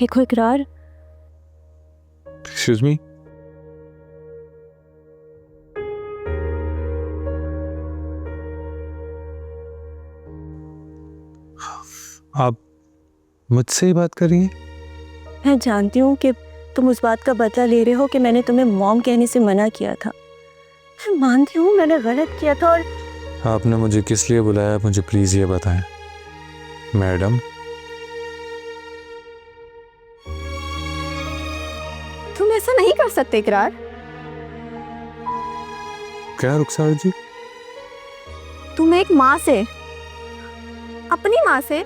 देखो इकरार, excuse me, आप मुझसे ही बात कर रही हैं? मैं जानती हूँ कि तुम उस बात का बदला ले रहे हो कि मैंने तुम्हें मॉम कहने से मना किया था। मैं मानती हूँ मैंने गलत किया था। और आपने मुझे किस लिए बुलाया, मुझे प्लीज ये बताएं मैडम। तुम ऐसा नहीं कर सकते इकरार। क्या रुखसार जी? तुम एक माँ से, अपनी माँ से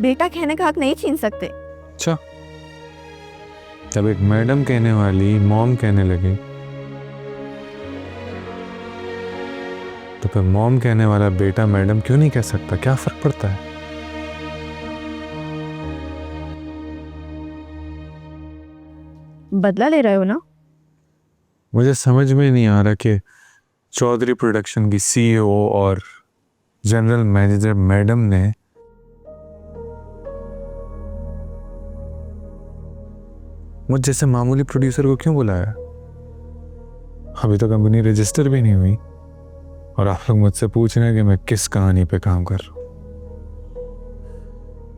बेटा कहने का हक नहीं छीन सकते। अच्छा, जब एक मैडम कहने वाली मॉम कहने लगी तो फिर मॉम कहने वाला बेटा मैडम क्यों नहीं कह सकता? क्या फर्क पड़ता है? बदला ले रहे हो ना? मुझे समझ में नहीं आ रहा कि चौधरी प्रोडक्शन की सीईओ और जनरल मैनेजर मैडम ने मुझ जैसे मामूली प्रोड्यूसर को क्यों बुलाया? अभी तो कंपनी रजिस्टर भी नहीं हुई और आप लोग मुझसे पूछ रहे हैं कि मैं किस कहानी पे काम कर रहा हूं।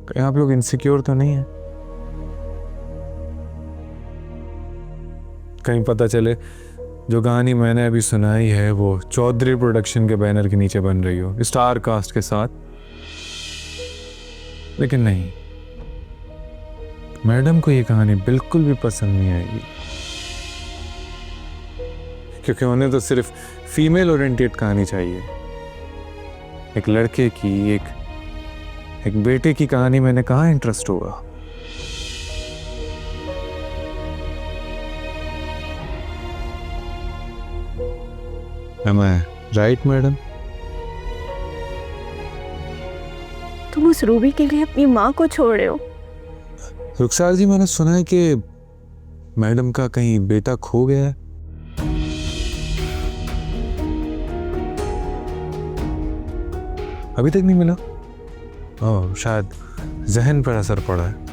कहीं आप लोग इनसिक्योर तो नहीं है? कहीं पता चले जो कहानी मैंने अभी सुनाई है वो चौधरी प्रोडक्शन के बैनर के नीचे बन रही हो, स्टार कास्ट के साथ। लेकिन नहीं, मैडम को ये कहानी बिल्कुल भी पसंद नहीं आएगी, क्योंकि उन्हें तो सिर्फ फीमेल ओरिएंटेड कहानी चाहिए। एक लड़के की, एक बेटे की कहानी मैंने कहाँ इंटरेस्ट होगा? Am I right, madam? तुम उस रूबी के लिए अपनी माँ को छोड़ रहे हो। रुखसार जी, मैंने सुना है कि मैडम का कहीं बेटा खो गया है। अभी तक नहीं मिला? ओह, शायद जहन पर असर पड़ा है।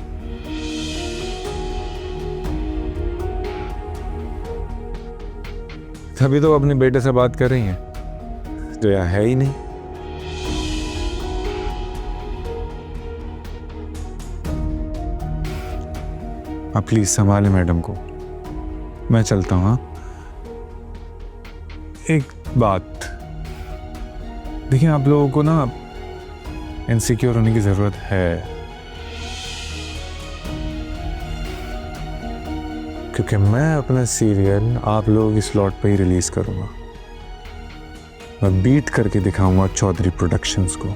तभी तो अपने बेटे से बात कर रही हैं जो यहाँ है ही नहीं। आप प्लीज संभालें मैडम को, मैं चलता हूं। हाँ, एक बात देखिए, आप लोगों को ना इनसिक्योर होने की जरूरत है, क्योंकि मैं अपना सीरियल आप लोगों की स्लॉट पे ही रिलीज करूंगा। मैं बीट करके दिखाऊंगा चौधरी प्रोडक्शंस को।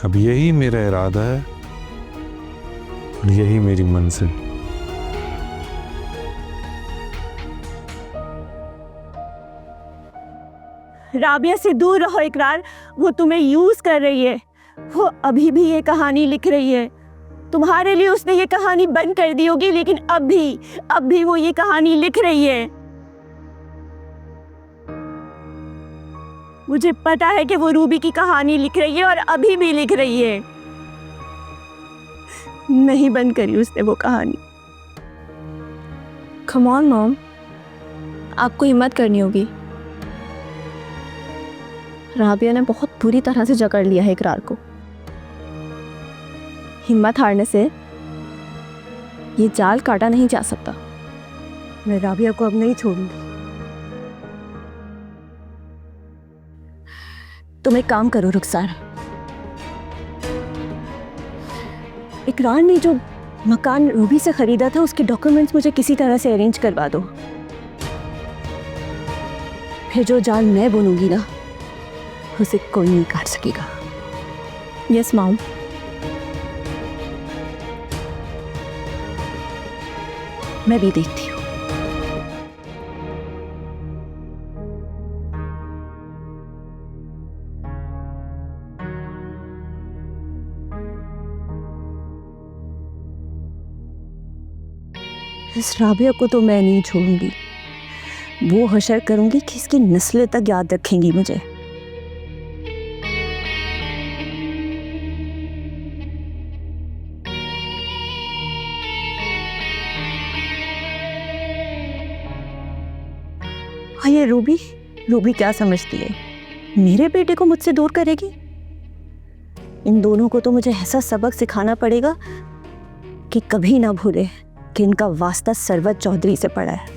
अब यही मेरा इरादा है और यही मेरी मंजिल। राबिया से दूर रहो इकरार, वो तुम्हें यूज कर रही है। वो अभी भी ये कहानी लिख रही है। तुम्हारे लिए उसने ये कहानी बंद कर दी होगी, लेकिन अब भी वो ये कहानी लिख रही है। मुझे पता है कि वो रूबी की कहानी लिख रही है और अभी भी लिख रही है। नहीं बंद करी उसने वो कहानी। कम ऑन मॉम, आपको हिम्मत करनी होगी। राबिया ने बहुत बुरी तरह से जकड़ लिया है इकरार को। हिम्मत हारने से ये जाल काटा नहीं जा सकता। मैं राबिया को अब नहीं छोड़ूंगी। तुम एक काम करो रुखसार, इकरार ने जो मकान रूबी से खरीदा था उसके डॉक्यूमेंट्स मुझे किसी तरह से अरेंज करवा दो। फिर जो जाल मैं बुनूंगी ना, उसे कोई नहीं काट सकेगा। Yes mom. मैं भी देखती हूँ। इस राबिया को तो मैं नहीं छोड़ूंगी। वो हशर करूंगी कि इसकी नस्लें तक याद रखेंगी मुझे। और ये रूबी, रूबी क्या समझती है, मेरे बेटे को मुझसे दूर करेगी? इन दोनों को तो मुझे ऐसा सबक सिखाना पड़ेगा कि कभी ना भूले कि इनका वास्ता सरवत चौधरी से पड़ा है।